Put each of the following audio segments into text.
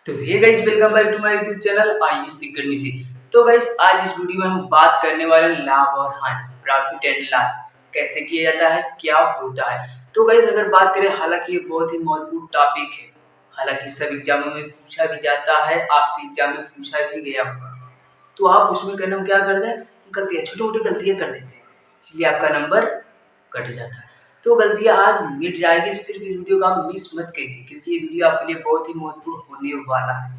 तो hey guys, welcome back to my YouTube channel Ayushi Ganeshi. तो guys, आज इस वीडियो में हम बात करने वाले लाभ और हानि, प्रॉफिट एंड लॉस कैसे किया जाता है, क्या होता है। तो गाइस, अगर बात करें, हालांकि ये बहुत ही महत्वपूर्ण टॉपिक है। हालांकि सब एग्जामों में पूछा भी जाता है, आपके एग्जाम में पूछा भी गया होगा। तो आप उसमें करने में क्या करते हैं, गलतियां, छोटी मोटी गलतियां कर देते हैं, इसलिए आपका नंबर कट जाता है। तो गलतियां आज मिट जाएगी, सिर्फ इस वीडियो का आप मिस मत करिए, क्योंकि ये वीडियो आपके लिए बहुत ही महत्वपूर्ण होने वाला है।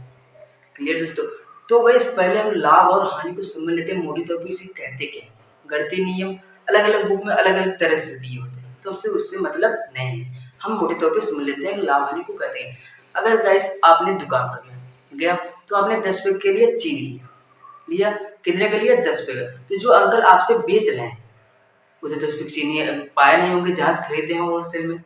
क्लियर दोस्तों? तो गाइस, पहले हम लाभ और हानि को समझ लेते हैं, मोटी तौर पर इसे कहते क्या है। गणितीय नियम अलग अलग बुक में अलग अलग तरह से दिए होते हैं, तो उससे मतलब नहीं है। हम मोटे तौर पे समझ लेते हैं, लाभ हानि को कहते हैं। अगर गाइस, आपने दुकान पर गया तो आपने 10 रुपए के लिए चीनी लिया, कितने के लिए? 10 रुपए का। तो जो अंकल आपसे बेच रहे हैं, उसे 10 रुपए की चीनी पाए नहीं होंगे, जहां से खरीदे हैं होलसेल में,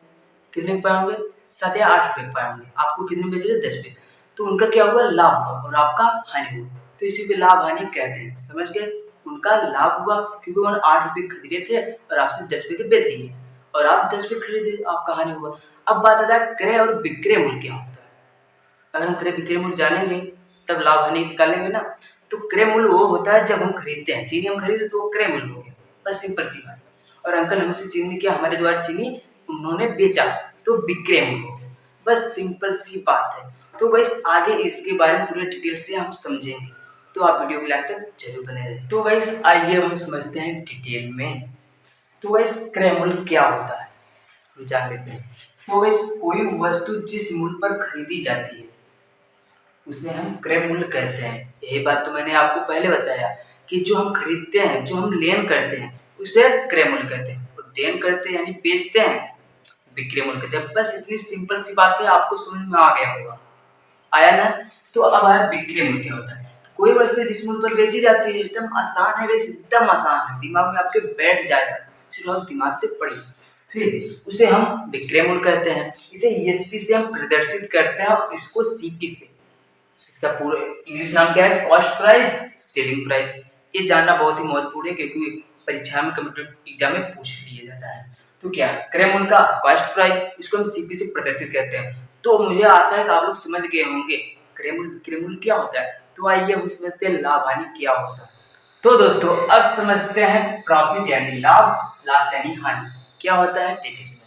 कितने पाए होंगे? 7 या 8 रुपए पाए होंगे। आपको कितने बेच रहे? 10 रुपए। तो उनका क्या हुआ? लाभ हुआ, और आपका हानि हुआ। तो इसी को लाभ हानि कहते हैं, समझ गए? उनका लाभ हुआ क्योंकि उन्होंने 8 रुपए खरीदे थे और आपसे 10 रुपए के बेच दिए, और आप 10 रुपए खरीदे, आपका हानि हुआ। अब बात आता है क्रय और विक्रय मूल्य क्या होता है। अगर हम क्रय विक्रय मूल्य जानेंगे तब लाभ हानि निकालेंगे ना। तो क्रय मूल्य वो होता है जब हम खरीदते हैं, चीनी हम खरीदे तो वो क्रय मूल्य हो गया, बस सिंपल सी बात। और अंकल हमसे चीनी क्या, हमारे द्वारा चीनी उन्होंने बेचा, तो विक्रय मूल्य हो गया, बस सिंपल सी बात है। तो गाइस, आगे इसके बारे में पूरे डिटेल से हम समझेंगे, तो आप वीडियो को लास्ट तक जरूर बने रहें। तो गाइस, आइए हम समझते हैं डिटेल में। तो गाइस, क्रय मूल्य क्या होता है हम जान लेते हैं। तो गाइस, कोई वस्तु जिस मूल्य पर खरीदी जाती है उसे हम क्रय मूल्य कहते हैं। यही बात तो मैंने आपको पहले बताया कि जो हम खरीदते हैं, जो हम लेन करते हैं, उसे क्रय मूल्य कहते हैं, और देन करते हैं यानी बेचते हैं, विक्रय मूल्य कहते हैं। बस इतनी सिंपल सी बात है, आपको समझ में आ गया होगा। आया ना? तो अब आया विक्रय मूल्य क्या होता है। तो कोई वस्तु जिस मूल्य पर बेची जाती है, एकदम आसान है, एकदम आसान है, दिमाग में आपके बैठ जाएगा, सिर्फ आप दिमाग से पढ़िए। फिर उसे हम विक्रय मूल्य कहते हैं। इसे ईएसपी से हम प्रदर्शित करते हैं, और इसको सीपी से, इसका पूरा इंग्लिश नाम क्या है? Cost price, selling price. ये जानना बहुत ही महत्वपूर्ण है, क्योंकि परीक्षा में, कम्पिटिटिव एग्जाम में पूछ लिया जाता है। तो क्या क्रय मूल्य का कॉस्ट प्राइस, इसको हम सीपी से प्रदर्शित करते हैं। तो मुझे आशा है कि आप लोग समझ गए होंगे क्रय मूल्य विक्रय मूल्य क्या होता है। तो आइए हम समझते हैं लाभ हानि क्या होता है। तो दोस्तों, अब समझते हैं प्रॉफिट यानी लाभ, लॉस यानी हानि क्या होता है डिटेल में।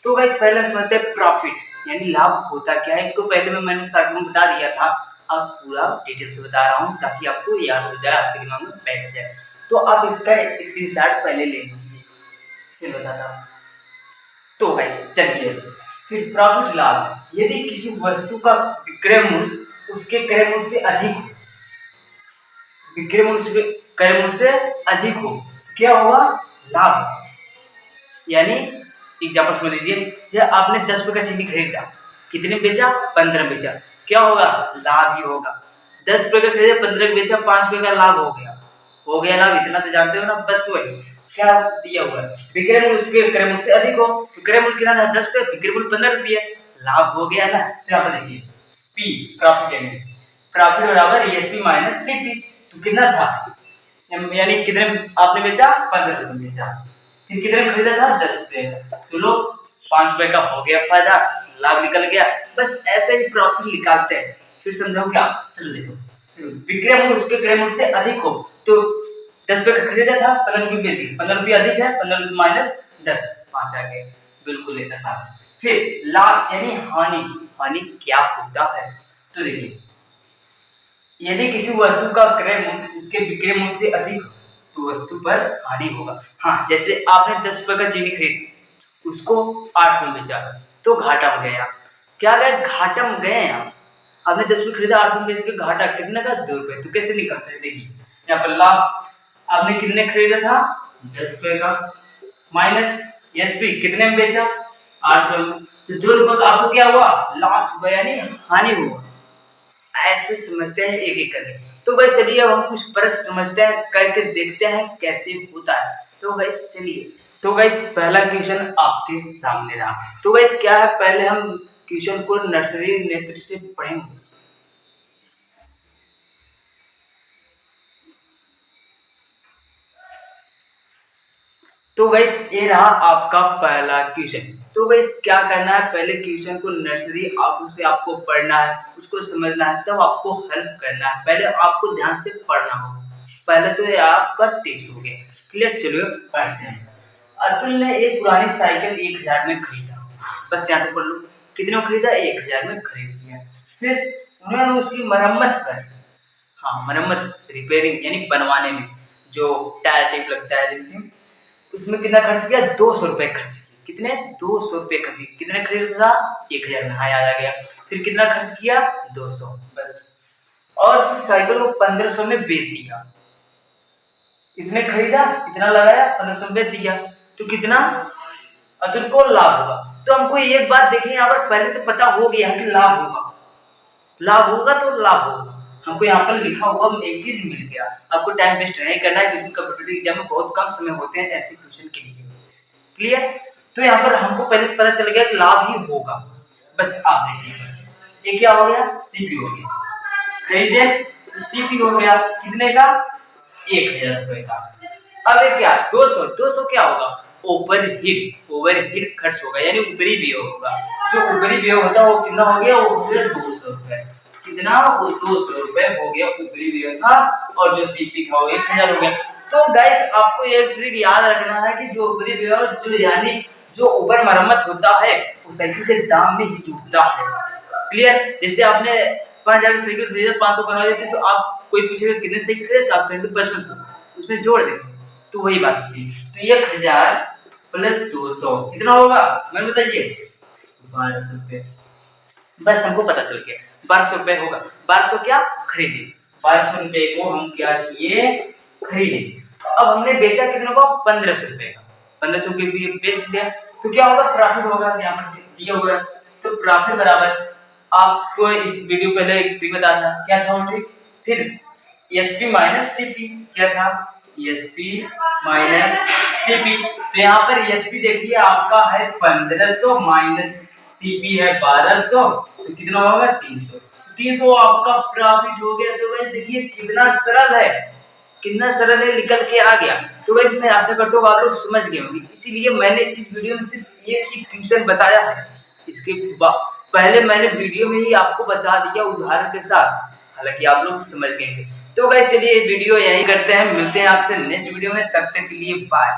तो गाइस, पहले समझते हैं प्रॉफिट यानी लाभ होता क्या है। इसको पहले में मैंने स्टार्ट में बता दिया था, अब पूरा डिटेल से बता रहा हूँ ताकि आपको याद हो जाए, आपके दिमाग में बैठ जाए। तो आप इसका स्क्रीनशॉट पहले ले लीजिए, फिर बताता हूँ। तो गाइस, चलिए फिर प्रॉफिट लाभ। यदि किसी वस्तु का विक्रय मूल्य उसके क्रय मूल्य से अधिक हो, विक्रय मूल्य उसके क्रय मूल्य से अधिक हो, क्या होगा? लाभ। यानी एग्जाम्पल समझ लीजिए, आपने 10 रुपए का चीनी खरीदा, कितने बेचा? 15 बेचा, क्या होगा? लाभ ही होगा। 10 रुपए का खरीदा, 15 बेचा, 5 रुपए का लाभ हो गया। हो गया लाभ, इतना तो जानते हो ना। बस वही क्या दिया हुआ है, विक्रय मूल्य उसके क्रय मूल्य से अधिक हो, तो क्रय मूल्य कितना था? 10 रुपए, विक्रय मूल्य 15 रुपये, लाभ हो गया ना। तो यहाँ पर देखिए, पी प्रॉफिट यानी प्रॉफिट बराबर ईएसपी माइनस सीपी। तो कितना था, यानी कितने आपने बेचा? 15 रुपए बेचा, फिर कितने में खरीदा था? 10 रुपए। तो लो, 5 रुपए का हो गया फायदा, लाभ निकल गया। बस ऐसे ही प्रॉफिट निकालते हैं। फिर समझाओ क्या? चलो देखो, विक्रय मूल्य उसके क्रय मूल्य से अधिक हो, तो 10 रुपए का खरीदा था, 15 रुपए बेच दिए, 15 रुपए अधिक है, 15 रुपए माइनस 10, 5 आ गए, बिल्कुल एक आसान। फिर लॉस यानी हानि। हानि क्या होता है? तो देखिए, यदि किसी वस्तु का क्रय मूल्य उसके विक्रय मूल्य से अधिक हो, तो वस्तु पर हानि होगा। हाँ, जैसे आपने 10 रुपए का चीनी खरीदी, उसको 8 में बेचा, तो घाटा में गया। क्या गए? घाटा में गए आप। आपने 10 रुपए खरीदा, 8 में बेच के घाटा कितने का? 2 रुपए। तो कैसे निकलते हैं? देखिए, यहाँ पर लाभ, आपने कितने खरीदा था? 10 रुपए का, माइनस एसपी, कितने में बेचा? 8 में। तो 2 रुपए का आपको क्या हुआ? लॉस हुआ, यानी हानि हुआ। ऐसे समझते हैं एक एक करके। तो गाइस, चलिए अब हम कुछ प्रश्न समझते हैं, करके देखते हैं कैसे होता है। तो गाइस चलिए, तो गाइस पहला क्वेश्चन आपके सामने रहा। तो गाइस क्या है, पहले हम क्वेश्चन को नर्सरी नेत्र से पढ़ेंगे। तो गाइस ये रहा आपका पहला क्वेश्चन। तो गाइस क्या करना है, पहले क्वेश्चन को नर्सरी आप से आपको पढ़ना है, उसको समझना है, तब आपको हेल्प करना है। पहले आपको ध्यान से पढ़ना होगा। पहले तो ये आपका टेस्ट हो गया। क्लियर, चलिए पढ़ते हैं। अतुल ने एक पुरानी साइकिल 1000 में खरीदा। बस यहाँ तक पढ़ लो। कितने में खरीदा? 1000 में खरीद लिया। फिर उन्होंने उसकी मरम्मत कर, हाँ मरम्मत, रिपेयरिंग यानी बनवाने में जो टायर टेप लगता है जिनसे, उसमें कितना खर्च किया? 200 रुपए खर्च किए। कितने? 200 रुपए खर्च किए। कितने खरीदा था? 1000 में, हाँ याद आ गया। फिर कितना खर्च किया? 200 बस। और फिर साइकिल को 1500 में बेच दिया। इतने खरीदा, इतना लगाया, 1500 में बेच दिया, तो कितना अतुल को लाभ होगा। तो हमको एक बात देखिए, यहाँ पर पहले से पता हो गया कि लाभ होगा। लाभ होगा तो लाभ होगा, हमको यहाँ पर लिखा हुआ एक चीज मिल गया। आपको टाइम वेस्ट नहीं करना है, क्योंकि कॉम्पिटिटिव एग्जाम में बहुत कम समय होते हैं ऐसे क्वेश्चन के लिए। क्लियर? तो यहाँ पर हमको पहले से पता चल गया कि लाभ ही होगा। बस आप देखिए, ये क्या हो गया? सीपी हो गया। खरीदे तो सीपी हो गया कितने का? 1000 रुपए का। अब ये क्या? 200 क्या होगा? ओवरहेड खर्च होगा, यानी ऊपरी व्यय होगा। जो ऊपरी व्यय होता है वो कितना हो गया? वो हो गया 200 रुपए। कितना? वो 200 रुपए हो गया ऊपरी व्यय था, और जो सीपी था वो 1000 हो गया। तो गाइस आपको एक ट्रिक याद रखना है कि जो ऊपरी व्यय, जो यानी जो ऊपर मरम्मत होता है, वो साइकिल के दाम में ही जुड़ता है। क्लियर? जैसे आपने 5000 की साइकिल खरीदा, 500 बनवा देते, तो आप कोई पूछेगा कितने साइकिल खरीदे, तो आप कहेंगे 5500, उसमें जोड़ देंगे। तो वही बात होती है। तो 1000 प्लस 200 कितना होगा? मैंने बताइए 1200 रुपए। बस हमको पता चल गया 1200 रुपए होगा। 1200 क्या खरीदे? 1200 रुपए को हम क्या किए? खरीदे। अब हमने बेचा कितने को? 1500 रुपए का। 1500 के भी बेच दिया, तो क्या होगा? प्रॉफिट होगा। यहाँ पर दिया हुआ है, तो प्रॉफिट बराबर, आपको इस वीडियो पहले एक ट्रिक बताया था, क्या था वो ट्रिक? फिर एसपी माइनस सीपी, क्या था? SP minus CP. तो यहाँ पर एसपी देखिए आपका है 1500 माइनस सीपी है 1200, तो कितना होगा? 300। 300 आपका प्रॉफिट हो गया। तो गाइस देखिए कितना सरल है, कितना सरल है, निकल के आ गया। तो गाइस मैं आशा करता हूँ आप लोग समझ गए होंगे, इसीलिए मैंने इस वीडियो में सिर्फ एक ही क्वेश्चन बताया है। इसके पहले मैंने वीडियो में ही आपको बता दिया उदाहरण के साथ, हालांकि आप लोग समझ गए। तो गाइस चलिए वीडियो यही करते हैं, मिलते हैं आपसे नेक्स्ट वीडियो में, तब तक के लिए बाय।